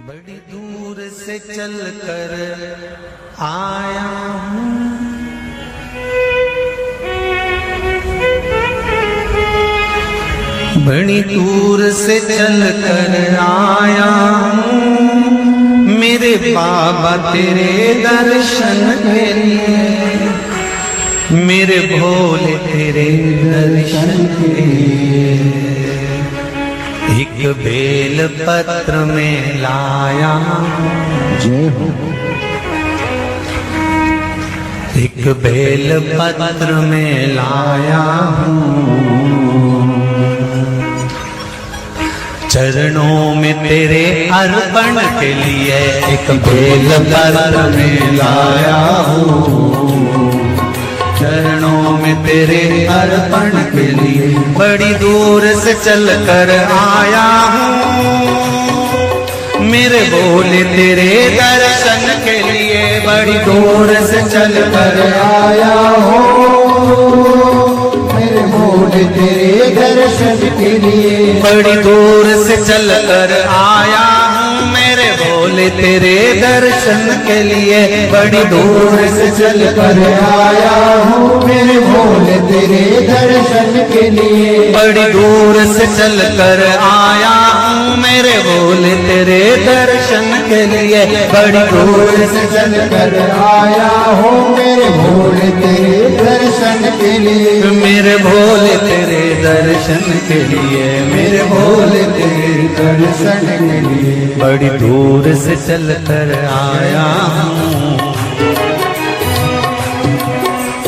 बड़ी दूर से चल कर आया हूँ, बड़ी दूर से चल कर आया हूँ मेरे बाबा तेरे दर्शन के लिए, मेरे भोले तेरे दर्शन के लिए। एक बेल पत्र में लाया जय हो, एक बेल पत्र में लाया हूँ, चरणों में तेरे अर्पण के लिए एक बेल पत्र में लाया हूँ, चरणों में तेरे अर्पण के लिए बड़ी दूर से चल कर आया हूँ, मेरे भोले तेरे दर्शन के लिए बड़ी दूर से चल कर आया हूँ, मेरे भोले तेरे दर्शन के लिए बड़ी दूर से चल कर आया हूँ, मेरे भोले तेरे दर्शन के लिए बड़ी दूर से चल कर आया हूँ, मेरे भोले तेरे दर्शन के लिए बड़ी दूर से चल कर आया हूँ, मेरे भोले तेरे दर्शन के लिए बड़ी दूर से चल कर आया हूँ, मेरे भोले तेरे दर्शन के लिए, मेरे भोले तेरे दर्शन के लिए, मेरे भोले तेरे दर्शन के लिए बड़ी दूर से चल कर आया हूँ,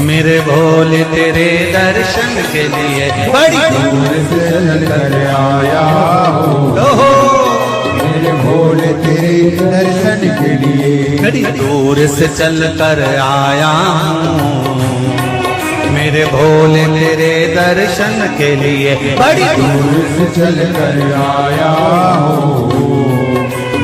मेरे भोले तेरे दर्शन के लिए बड़ी दूर से चल कर आया हूँ, मेरे भोले तेरे दर्शन के लिए बड़ी दूर से चल कर आया हूँ, मेरे भोले तेरे दर्शन के लिए बड़ी दूर से चल कर आया हूँ,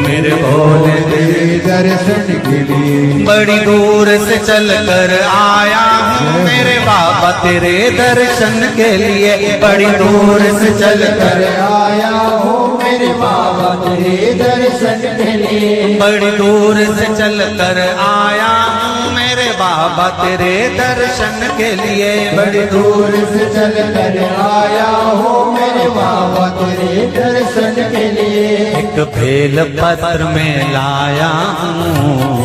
मेरे भोले तेरे दर्शन के लिए बड़ी दूर से चल कर आया हूँ, मेरे बाबा तेरे दर्शन के लिए बड़ी दूर से चल कर आया हूँ, मेरे बाबा तेरे दर्शन के लिए बड़ी दूर से चल कर आया हूँ, मेरे बाबा तेरे दर्शन के लिए बड़ी दूर से चल कर आया हूँ, मेरे बाबा तेरे दर्शन के लिए एक बेल पत्र में लाया हूँ,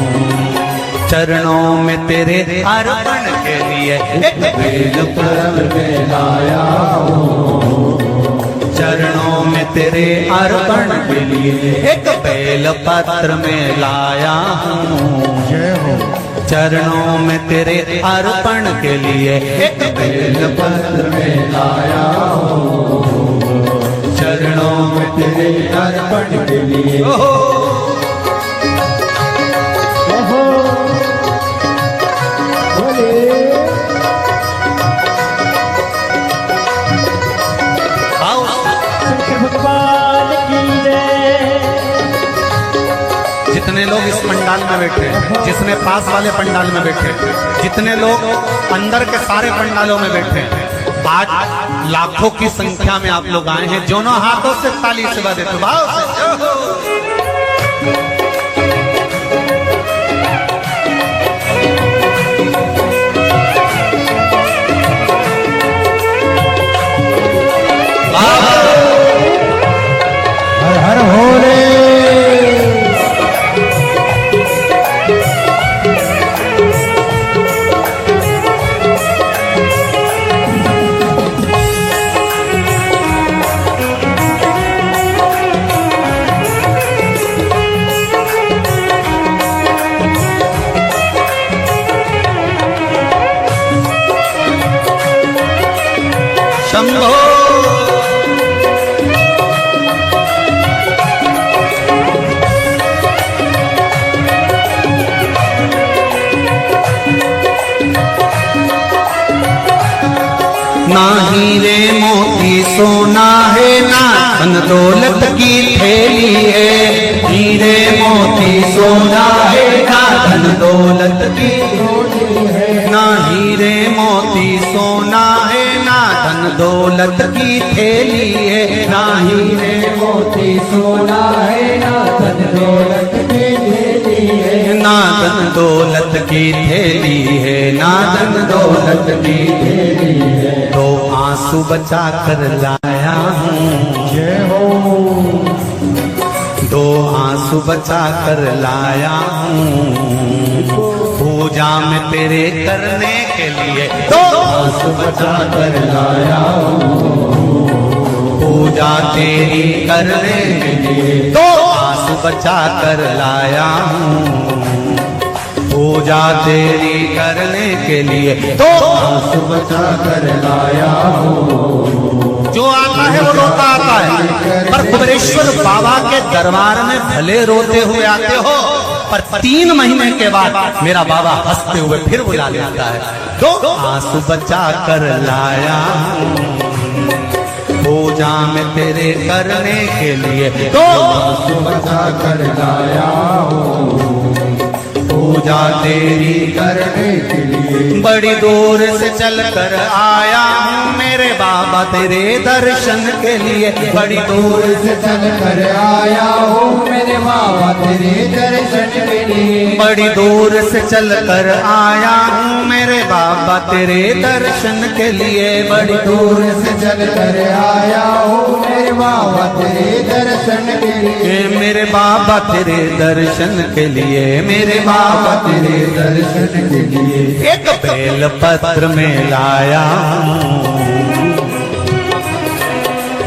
चरणों में तेरे अर्पण के लिए एक बेल पत्र में लाया हूँ, चरणों में तेरे अर्पण के लिए एक बेल पत्र में लाया हूँ, जय हो, चरणों में तेरे अर्पण के लिए एक बेल पत्र में लाया हूँ, चरणों में तेरे अर्पण के लिए भगवान की जय। जितने लोग इस पंडाल में बैठे, जितने पास वाले पंडाल में बैठे, जितने लोग अंदर के सारे पंडालों में बैठे, आज लाखों की संख्या में आप लोग आए हैं, दोनों हाथों से ताली से बजा देते भाव से। हर हर भोले। शंभो ना हीरे मोती सोना है, ना धन दौलत की थैली है, हीरे मोती सोना है, ना धन दौलत की थैली है, ना हीरे मोती सोना है, ना धन दौलत की थैली है, ना हीरे मोती सोना है, ना धन दौलत की थैली है, नादन दौलत की थैली है, नादन दौलत की थैली है। तो आंसू बचा कर लाया हूँ, जय हो। दो आंसू बचा कर लाया हूँ, पूजा में तेरे करने के लिए दो आंसू बचा कर लाया हूँ, पूजा तेरी करने के लिए दो आंसू बचा कर लाया हूँ, पूजा तेरी करने के लिए दो आंसू बचा कर लाया हूँ। जो आता है वो रोता आता है, पर कुबेरेश्वर बाबा के दरबार में भले रोते हुए आते हो, पर 3 महीने के बाद मेरा बाबा हंसते हुए फिर बुला लेता है। दो आंसू बचा कर लाया पूजा में तेरे करने के लिए, दो आंसू बचा कर लाया पूजा तेरी करने के लिए। बड़ी दूर से चल कर आया हूँ मेरे बाबा तेरे दर्शन के लिए, बड़ी दूर से चल कर आया हूँ मेरे बाबा तेरे दर्शन के लिए, बड़ी दूर से चल कर आया हूँ मेरे बाबा तेरे दर्शन के लिए, बड़ी दूर से चल कर आया हूँ मेरे बाबा तेरे दर्शन के लिए, मेरे बाबा तेरे दर्शन के लिए, मेरे बाबा तेरे दर्शन के लिए। एक बेल पत्र में लाया हूँ,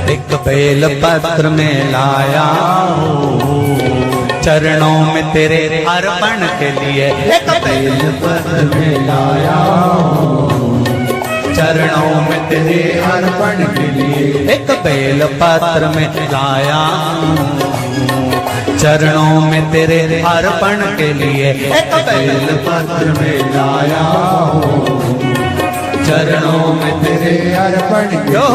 एक बेल पत्र में लाया हूँ, चरणों में तेरे अर्पण के लिए, एक बेल पत्र में लाया हूँ, चरणों में तेरे अर्पण के लिए, एक बेल पत्र में लाया हूँ, चरणों में तेरे अर्पण के लिए, एक बेल पत्र में लाया हूँ, चरणों में तेरे अर्पण के लिए।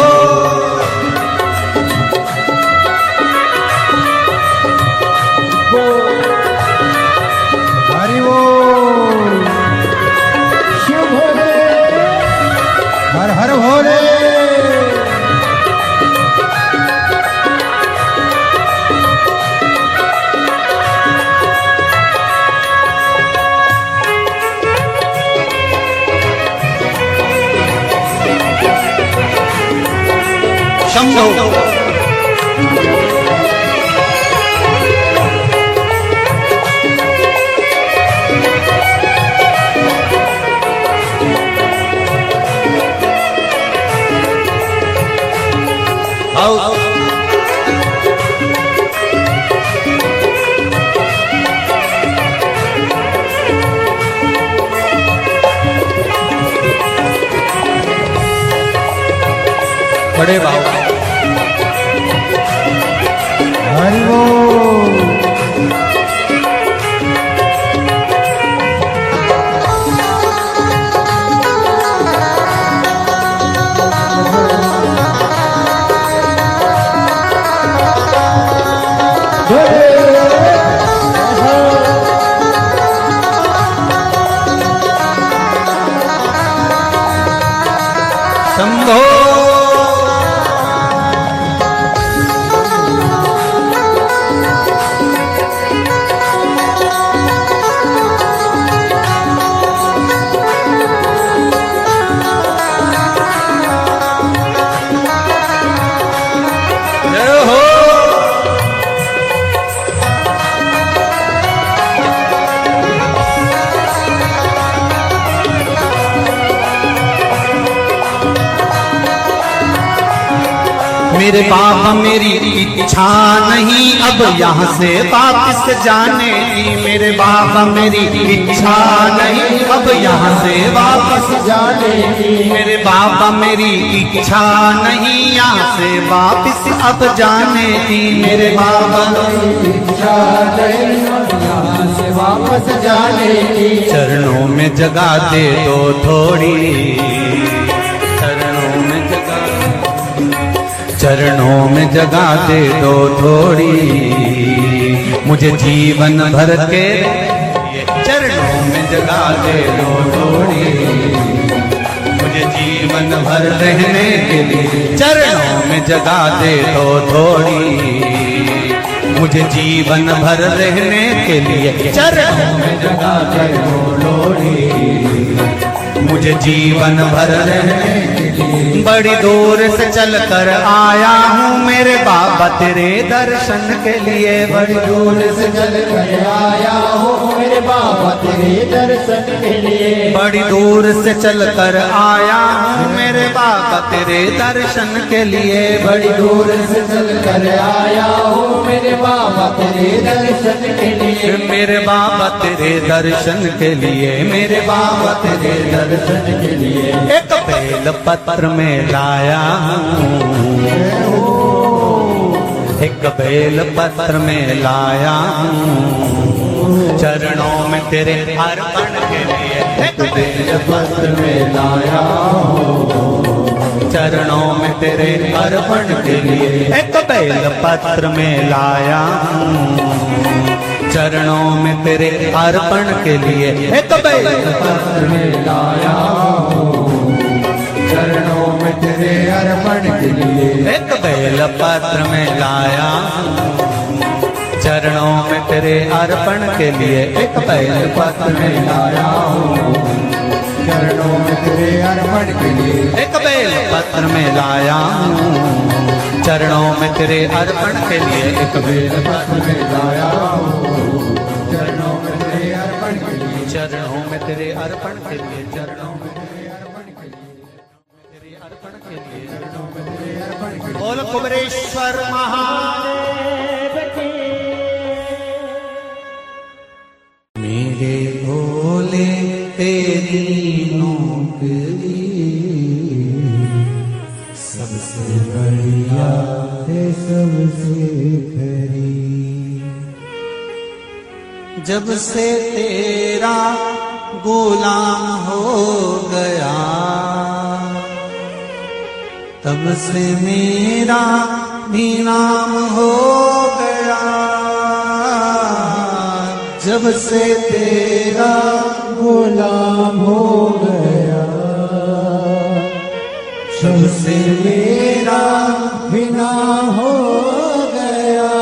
हरि बोल, शिव भोले, हर हर भोले। शंभो बड़े बाबा हरि बोल। शंभो मेरे बाबा मेरी इच्छा नहीं अब यहाँ से वापस जाने की, मेरे बाबा मेरी इच्छा नहीं अब यहाँ से वापस जाने की, मेरे बाबा मेरी इच्छा नहीं यहाँ से वापस अब जाने की, मेरे बाबा इच्छा नहीं यहाँ से वापस जाने की, चरणों में जगा दे दो थोड़ी, चरणों में जगा, चरणों में जगा दे दो थोड़ी, मुझे जीवन भर के चरणों में जगा दे दो थोड़ी, मुझे जीवन भर रहने के लिए चरणों में जगा दे दो थोड़ी, मुझे जीवन भर रहने के लिए चरणों में जगा कर वो लोड़ी मुझे जीवन भर रहने के लिए बड़ी दूर से चल कर आया हूँ मेरे बाबा तेरे दर्शन के लिए बड़ी दूर से चल कर आया हूँ मेरे बाबा तेरे दर्शन के लिए बड़ी दूर से चल कर आया हूँ मेरे बाबा तेरे दर्शन के लिए बड़ी दूर से चल कर आया हूँ मेरे बाबा तेरे दर्शन के लिए मेरे बाबा तेरे दर्शन के लिए मेरे बाबा तेरे दर्शन के लिए एक बेल पत्र में लाया हूँ एक बेल पत्र में लाया हूँ चरणों में तेरे अर्पण के लिए एक बेल पत्र में लाया हूँ चरणों में तेरे अर्पण के लिए एक बेल पत्र में लाया हूँ चरणों में तेरे अर्पण के लिए एक बेल पत्र में लाया हूँ चरणों में तेरे अर्पण के लिए एक बेल पत्र में लाया चरणों में तेरे अर्पण के लिए एक बेल पत्र में लाया हूँ चरणों में तेरे अर्पण के लिए एक बेल पत्र में लाया चरणों में तेरे अर्पण के लिए एक बेल पत्र में लाया हूँ चरणों में तेरे अर्पण के लिए चरणों में तेरे अर्पण के लिए चरणों में तेरे अर्पण के लिए तेरे अर्पण के लिए चरणों में तेरे अर्पण के लिए बोल कुबरेश्वर महादेव की मेरे भोले तेरी नौकरी सबसे बढ़िया है सबसे खरी जब से तेरा गुलाम हो गया तब से मेरा भी नाम हो गया जब से तेरा गुलाम हो गया जब से मेरा बिना हो गया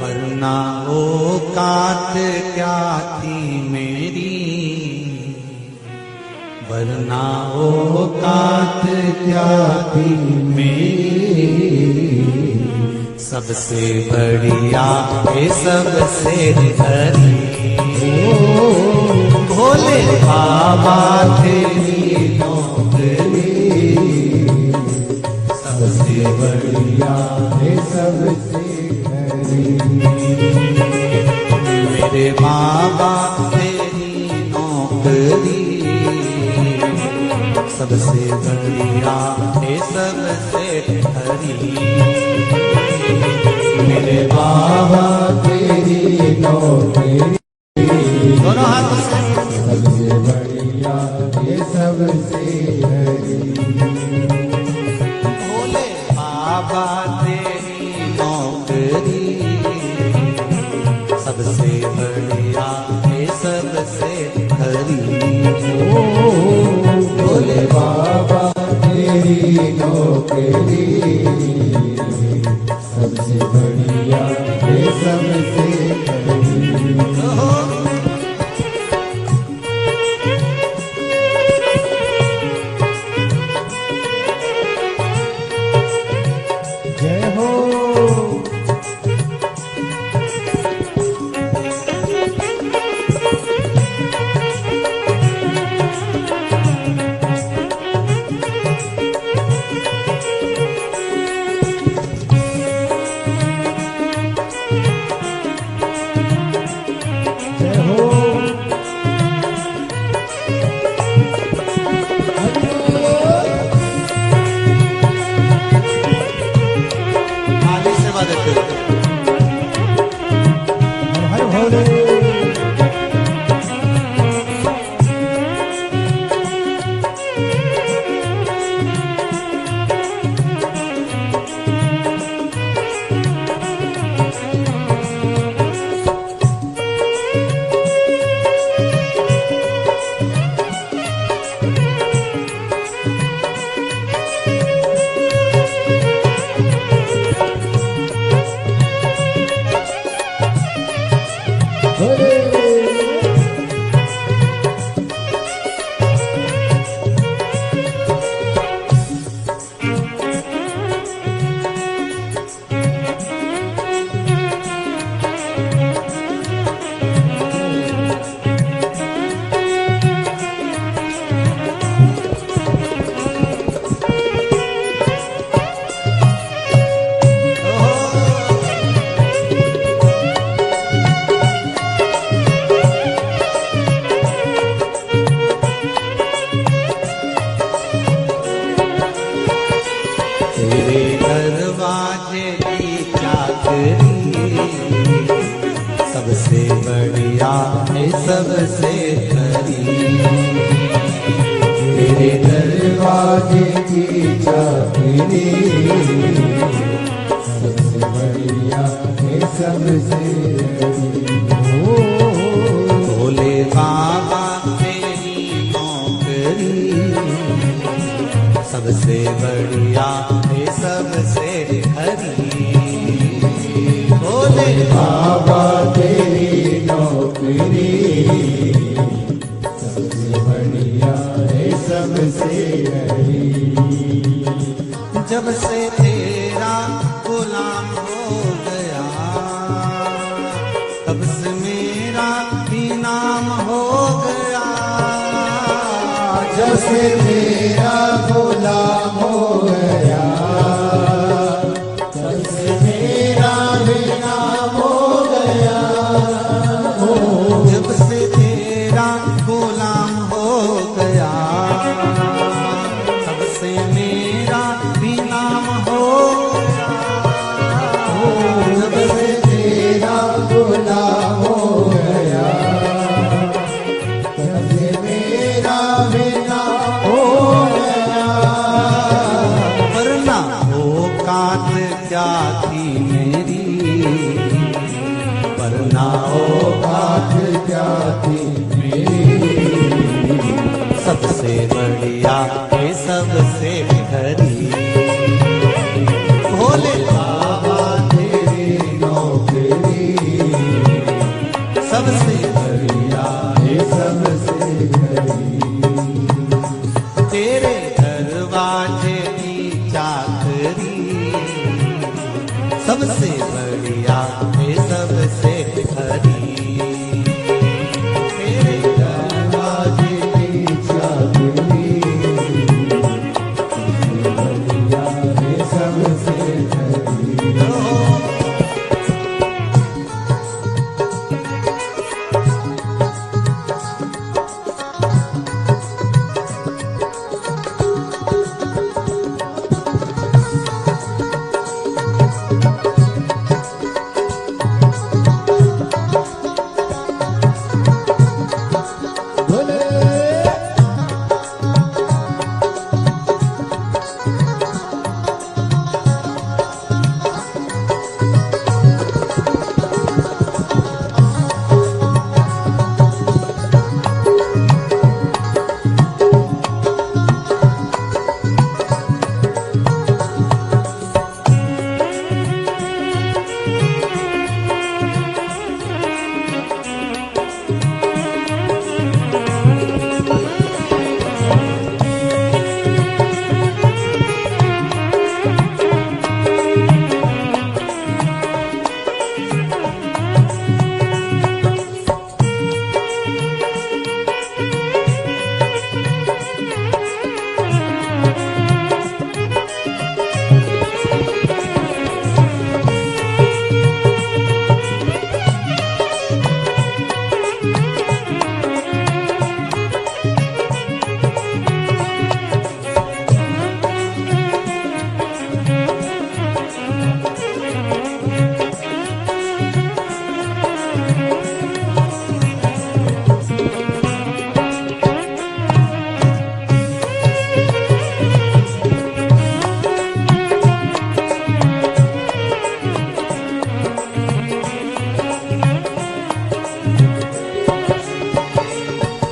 वरना औकात क्या थी मेरी वरना औकात क्या थी मेरी सबसे बढ़िया है सबसे हरी भोले बाबा तेरी नौकरी सबसे बढ़िया है सबसे खरी मेरे बाबा तेरी नौकरी सबसे बढ़िया है सबसे हरी मेरे बाबा तेरी नौकरी दोनों हाथों से सबसे बढ़िया है सबसे हरी भोले बाबा तेरी नौकरी सबसे बढ़िया है सबसे हरी भोले बाबा तेरी नौकरी सबसे बढ़िया है सबसे खरी जय हो जय सबसे बढ़िया है सबसे खरी। तेरे दरवाजे की चाबी सबसे बढ़िया है सबसे भोले बाबा तेरी नौकरी सबसे बढ़िया है सबसे खरी। भोले बाबा तेरी नौकरी सबसे बढ़िया है सबसे बड़ी। जब से तेरा गुलाम हो गया तब से मेरा भी नाम हो गया। जब से तेरा गुलाम हो गया तब से मेरा भी नाम हो गया। जब से तेरा गुलाम हो गया तब से मेरा भी नाम हो गया। जब से तेरा गुलाम हो गया तब से मेरा भी नाम हो गया। वरना औकात क्या थी मेरी, वरना औकात क्या थी मेरी। सबसे बढ़िया है सबसे खरी। भोले बाबा तेरी नौकरी सबसे बढ़िया है सबसे बड़ी। तेरे दरवाजे की चाकरी सबसे बढ़िया है सबसे खरी। तेरे दरवाजे की चाबी सबसे बढ़िया है सबसे बड़ी।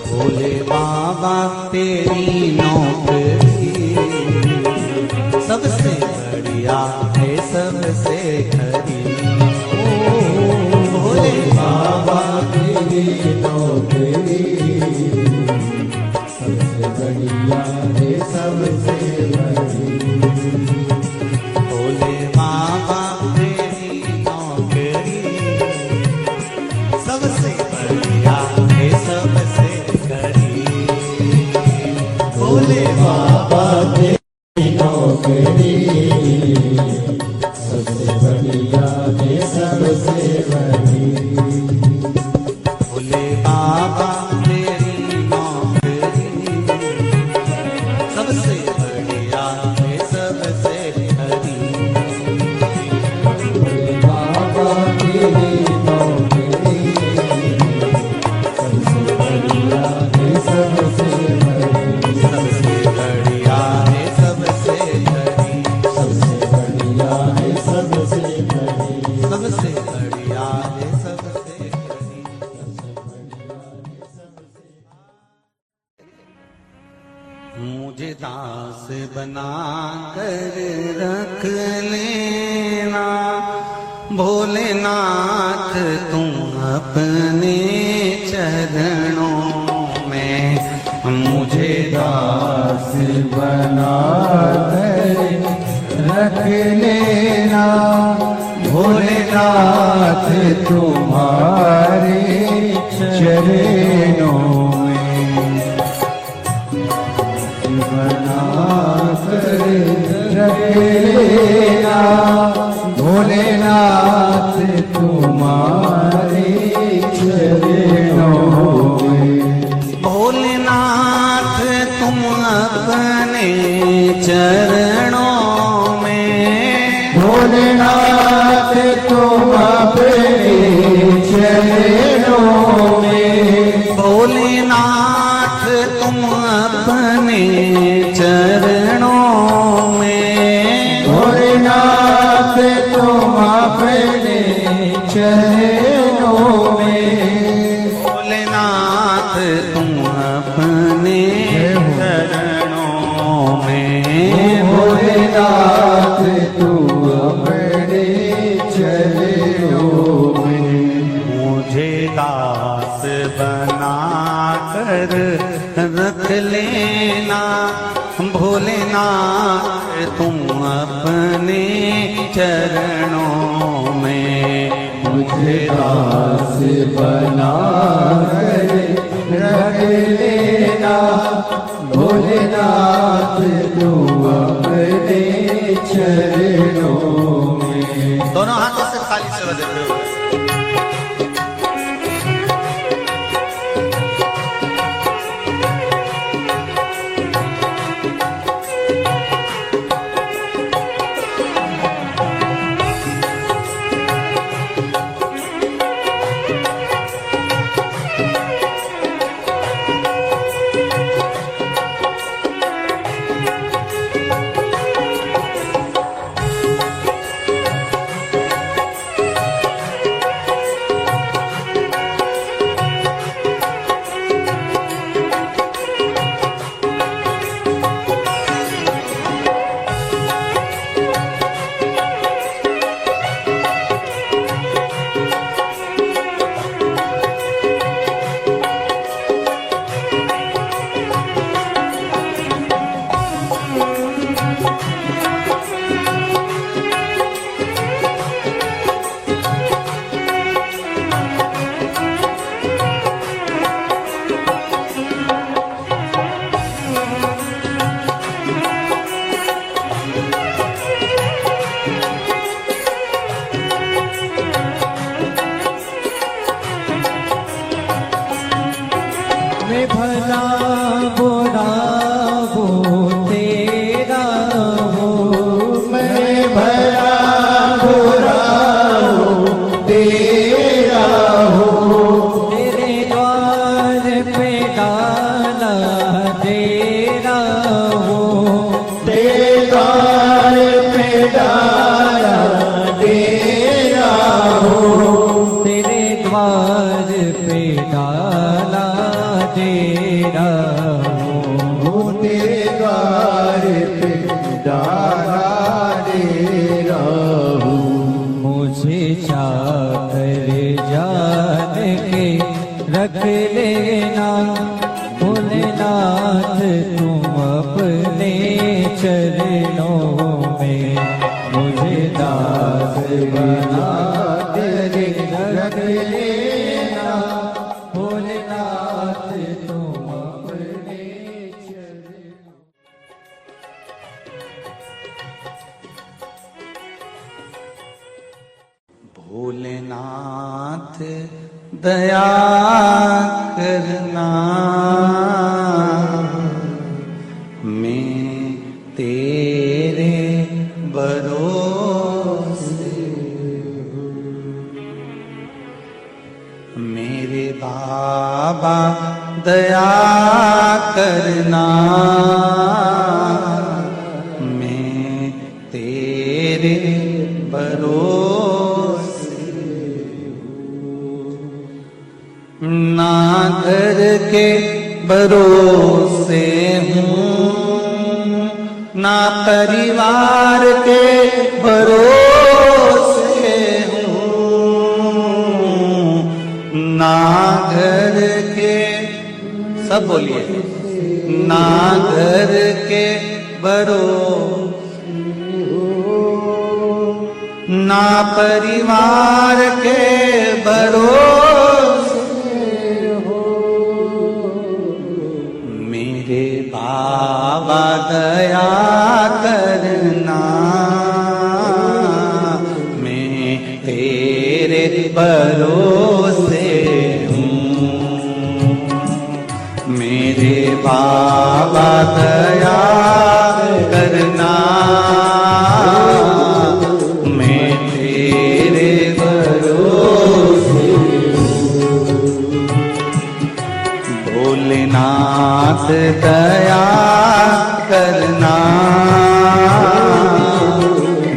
भोले बाबा तेरी नौकरी सबसे बढ़िया है सबसे खरी। भोले बाबा तेरी नौकरी सबसे बढ़िया है सबसे बड़ी। भोले बाबा तेरी नौकरी सबसे बढ़िया है सबसे खरी। भोले बाबा तेरी नौकरी सबसे बढ़िया है सबसे बड़ी। भोले बाबा तेरी नौकरी सबसे बढ़िया है सबसे खरी। बाबा तेरी नौकरी बना कर रख लेना भोलेनाथ तुम अपने चरणों में मुझे दास बना कर रख लेना भोलेनाथ तुम्हारे चरणों में बना कर रख लेना भोलेनाथ तुम्हारे चरणों में भोलेनाथ तुम अपने चरणों में भोलेनाथ तुम अपने चरणों में भोलेनाथ तुम अपने चरणों में भोलेनाथ तुम अपने चरणों में भोलेनाथ तुम अपने चरणों में भोलेनाथ तुम अपने चरणों में मुझे दास बना कर रख लेना भोलेनाथ तुम अपने चरणों में मुझे दास बना कर रख लेना भोलेनाथ तुम अपने चरणों में दोनों हाथों से खाली सेवा देते हुए मैं भला बुरा वो तेरा हो मैं भला बुरा हो तेरा हो तेरे द्वार पे डाला तेरा हो तेरे द्वार पे डाला तेरा हो तेरे द्वार पे डाला तेरा हो तेरे द्वार पे डाला तेरा हो मुझे चाकर जान के रख लेना भोलेनाथ तुम अपने चरणों में मुझे दास बना तेरे रख लेना भोलेनाथ तुम अपने चरणों भोलेनाथ दया करना मैं तेरे भरोसे मेरे बाबा दया करना मैं तेरे भरोसे ना घर के भरोसे हूँ ना परिवार के भरोसे हूँ, ना घर के, सब बोलिए, ना घर के भरोसे, ना परिवार के भरोसे हो। मेरे बाबा दया करना, मैं तेरे भरोसे हूँ। मेरे बाबा दया करना, मैं तेरे भरोसे हूँ। भोलेनाथ दया करना,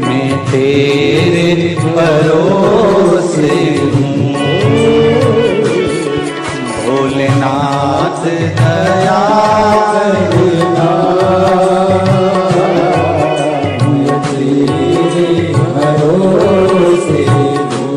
मैं तेरे भरोसे हूँ। भोलेनाथ दया करना, मैं तेरे भरोसे हूँ।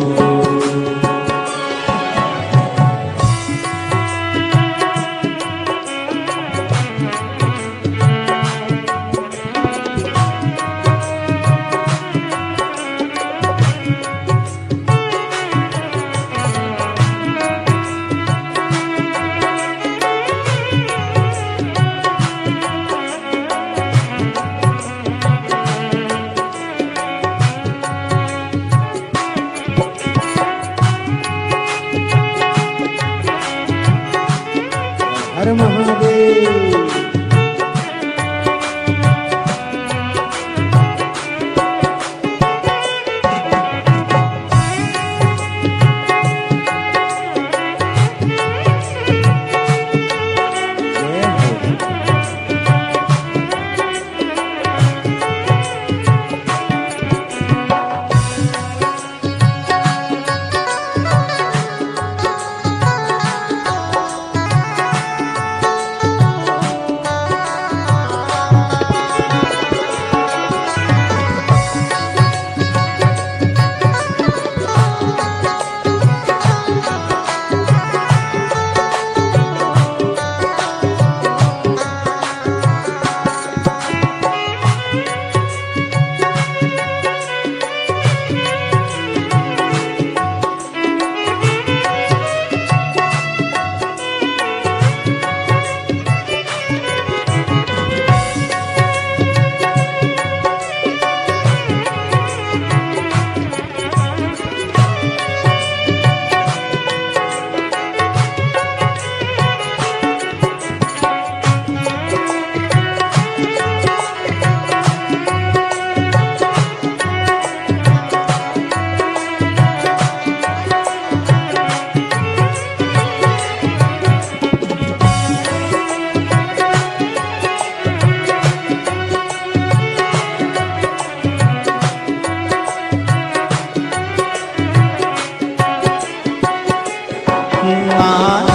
हर महादेव।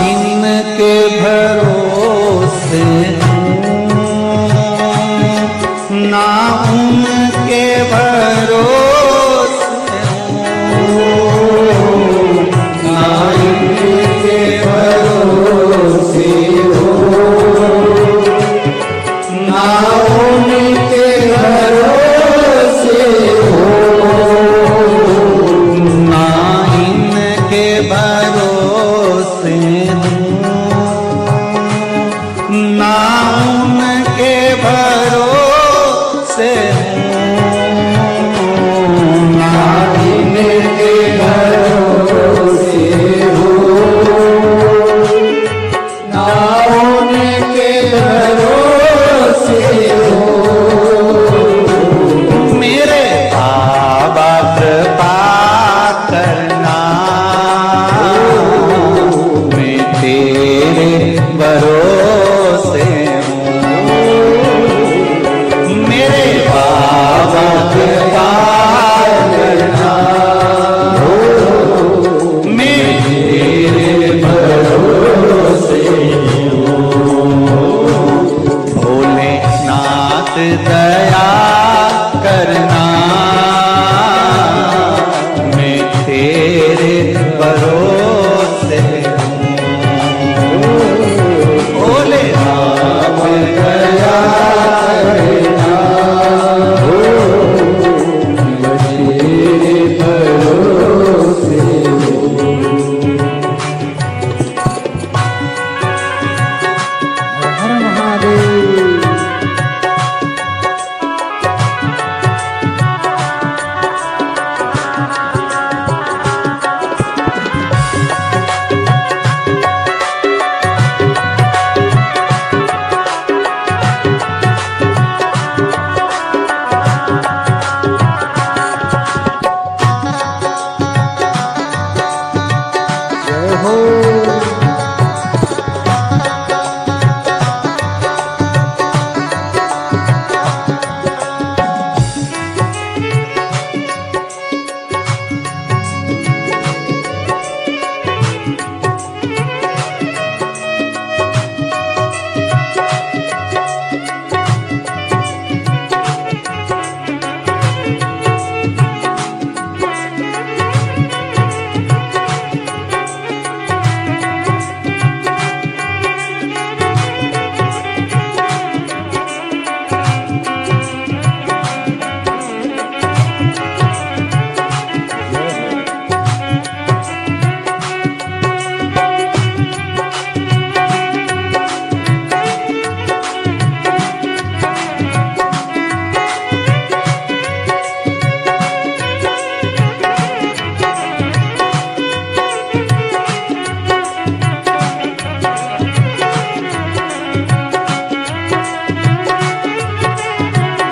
इनके भरोसे ना उनके भरोसे ना इनके भरोसे ना उनके भरोसे ना इनके भरोसे हो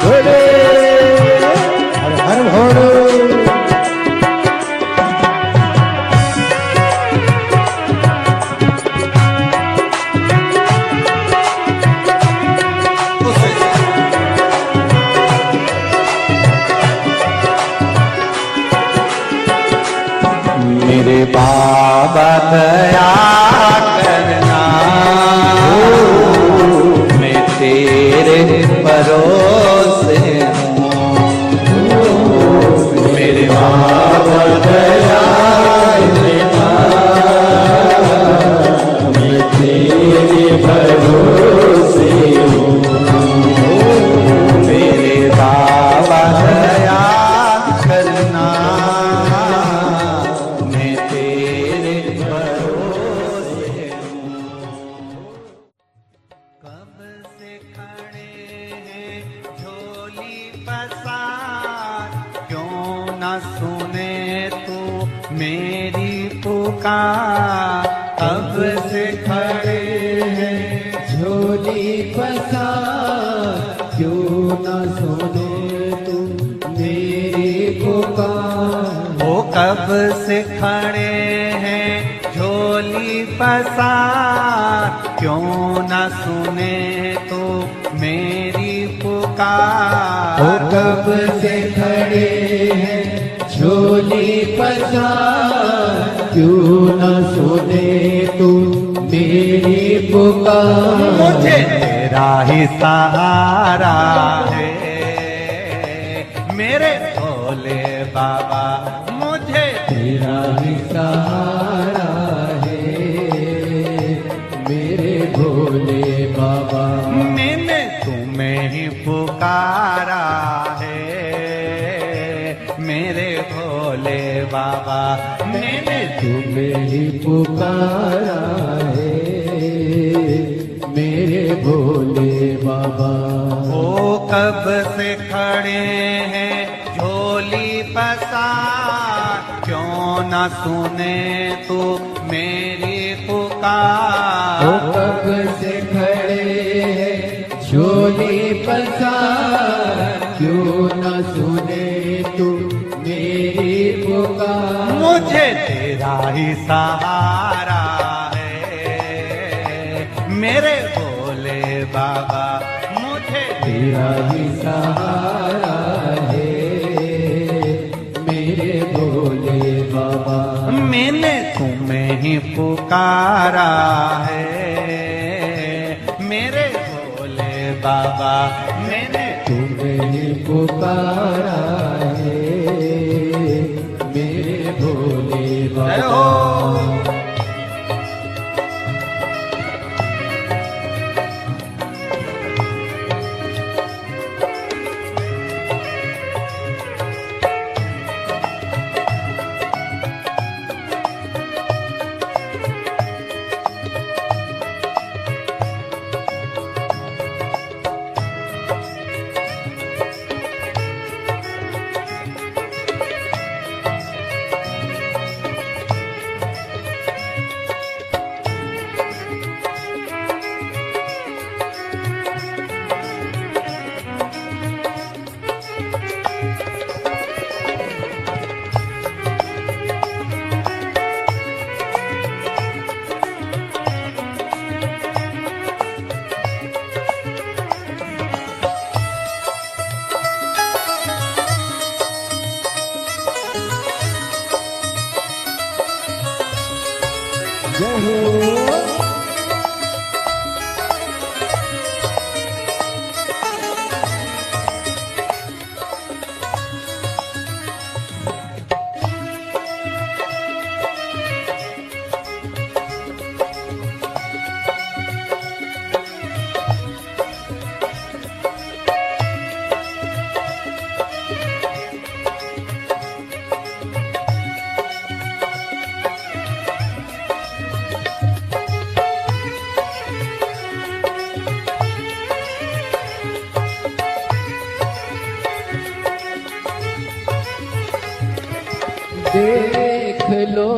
भोले हर हर भोले मेरे बाबा दया करना मैं तेरे भरोसे हूँ मेरे बाबा दया करना मैं तेरे भरोसे हूँ मेरे बाबा दया करना कब से खड़े हैं झोली पसार क्यों न सुने तू मेरी पुकार कब से खड़े हैं झोली पसार क्यों न सुने तू मेरी पुकार वो कब से खड़े हैं झोली पसार क्यों न सुने तो मेरी पुकार वो कब से खड़े हैं झोली पसार क्यों न सुने तू मेरी पुकार मुझे तेरा ही सहारा है मेरे भोले बाबा मुझे तेरा ही सहारा भोले बाबा मैंने तुम्हें ही पुकारा है मेरे भोले बाबा मैंने तुम्हें ही पुकारा है मेरे भोले बाबा ओ कब से खड़े हैं झोली पसार क्यों न सुने तू मेरी पुकार ओ कब से खड़े हैं झोली पसार क्यों न सुने तू मेरी पुकार मुझे तेरा ही सहारा है मेरे भोले बाबा मुझे तेरा ही सहारा है मेरे भोले बाबा मैंने तुम्हें ही पुकारा है मेरे भोले बाबा मैंने तुम्हें ही पुकारा है मेरे भोले बाबा जय हो। देख लो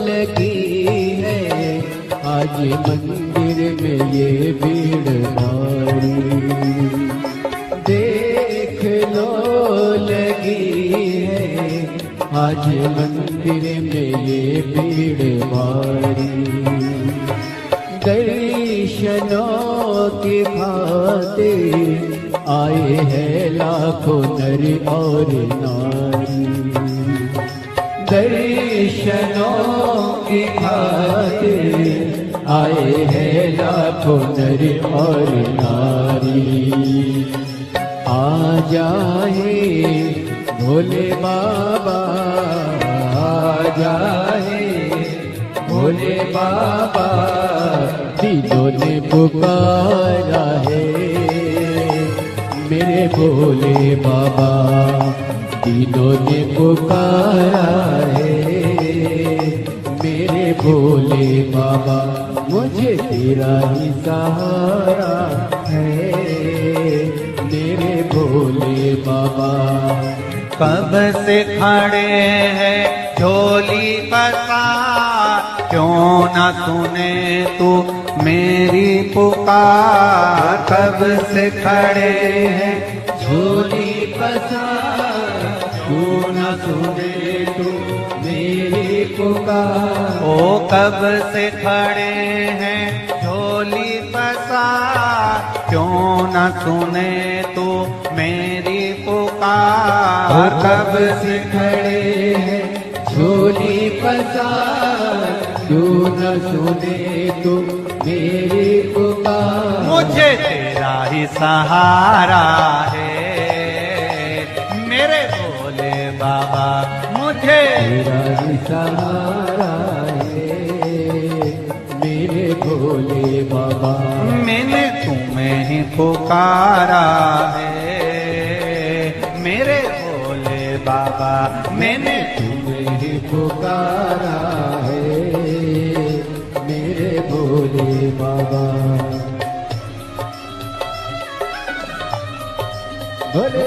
लगी है आज मंदिर में ये भीड़ भारी। देख लो लगी है आज मंदिर में ये भीड़ भारी। दर्शनों की खातिर आए हैं लाखों नर और नारी। दर्शनों की खातिर आए हैं लाखों नर और नारी। आ जाए भोले बाबा, आ जाए भोले बाबा, दिलों ने पुकारा है मेरे भोले बाबा। दिलों ने पुकारा है मेरे भोले बाबा। मुझे तेरा ही सहारा है मेरे भोले बाबा। कब से खड़े हैं झोली पसार, क्यों न सुने तू मेरी पुकार। कब से खड़े हैं झोली पसार, क्यों न सुने तू मेरी पुकार। ओ कब से खड़े हैं झोली पसार, क्यों न सुने तू मेरी पुकार। कब से खड़े हैं झोली पसार, क्यों न सुने तू मेरी पुकार। मुझे तेरा ही सहारा है मेरे भोले बाबा। मुझे तेरा ही सहारा है मेरे भोले बाबा। मैंने तुम्हें ही पुकारा है मेरे भोले बाबा। मैंने तुम्हें ही पुकारा है मेरे भोले बाबा। भोले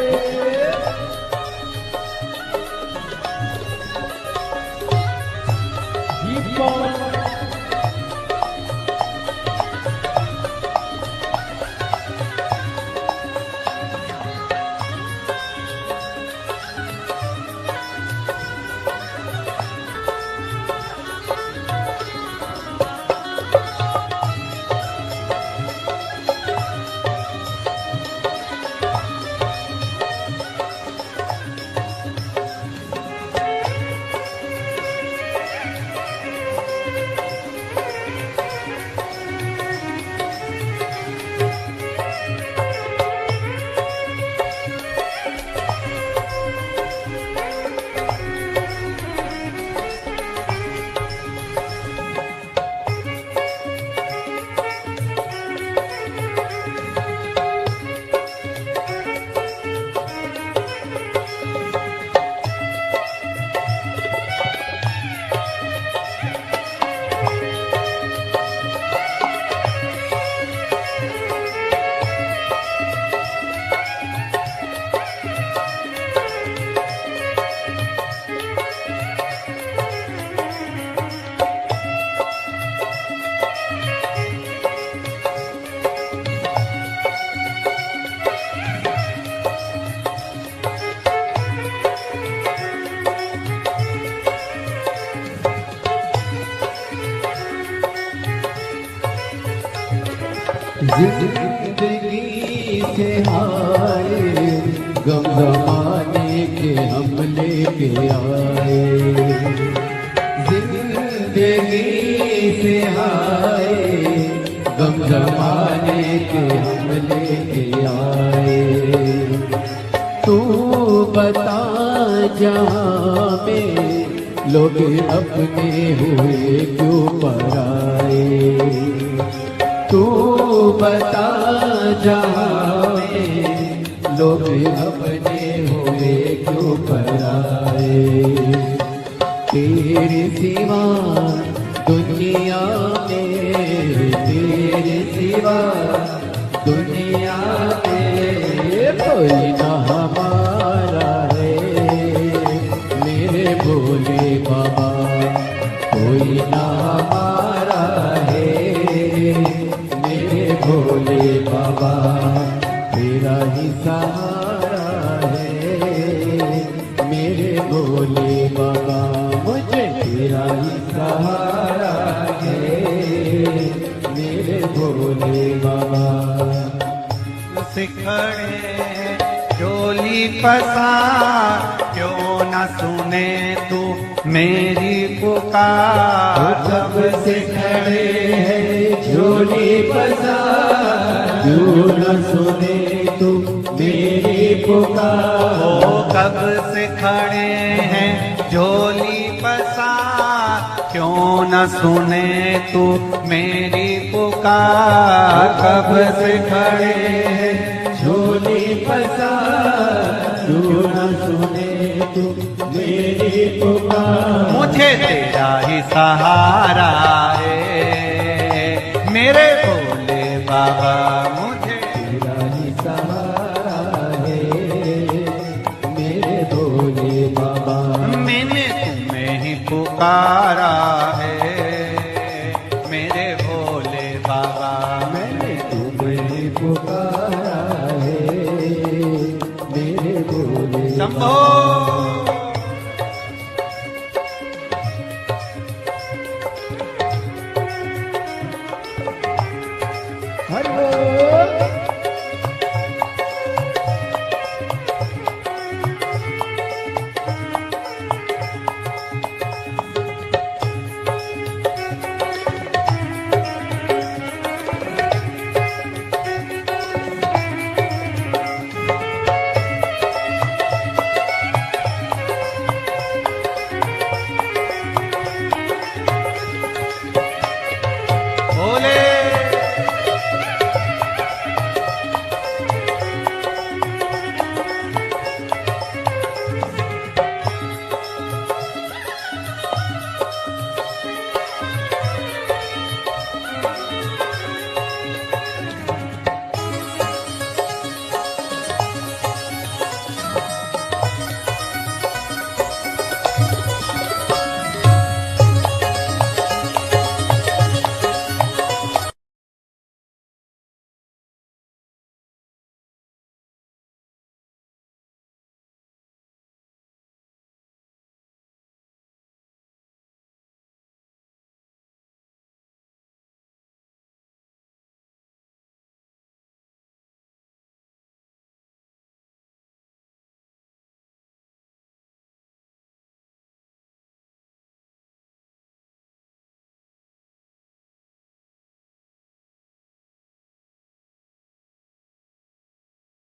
जिंदगी से हारे गम जमाने के हम लेके आए। जिंदगी से आए, गम जमाने के हम लेके आए। तू बता जहाँ में लोग अपने हुए क्यों पराए। तू बता जहाँ में लोग अपने हुए क्यों पराए। तेरे सिवा दुनिया में, तेरे सिवा दुनिया में कोई ना हमारा है। मेरे भोले बाबा कोई ना हमारा है। मेरे भोले बाबा तेरा ही सहारा है। मेरे भोले बाबा मुझे तेरा ही सहारा है। मेरे भोले बाबा सिखड़े चोली पसार, क्यों न सुने तू मेरी पुकार। कब से खड़े हैं झोली पसार, क्यों न सुने तू मेरी पुकार। ओ कब से खड़े हैं झोली पसार, क्यों न सुने तू मेरी पुकार। कब से खड़े हैं झोली पसार, क्यों न सुने तू मेरी पुकार। मुझे तेरा ही सहारा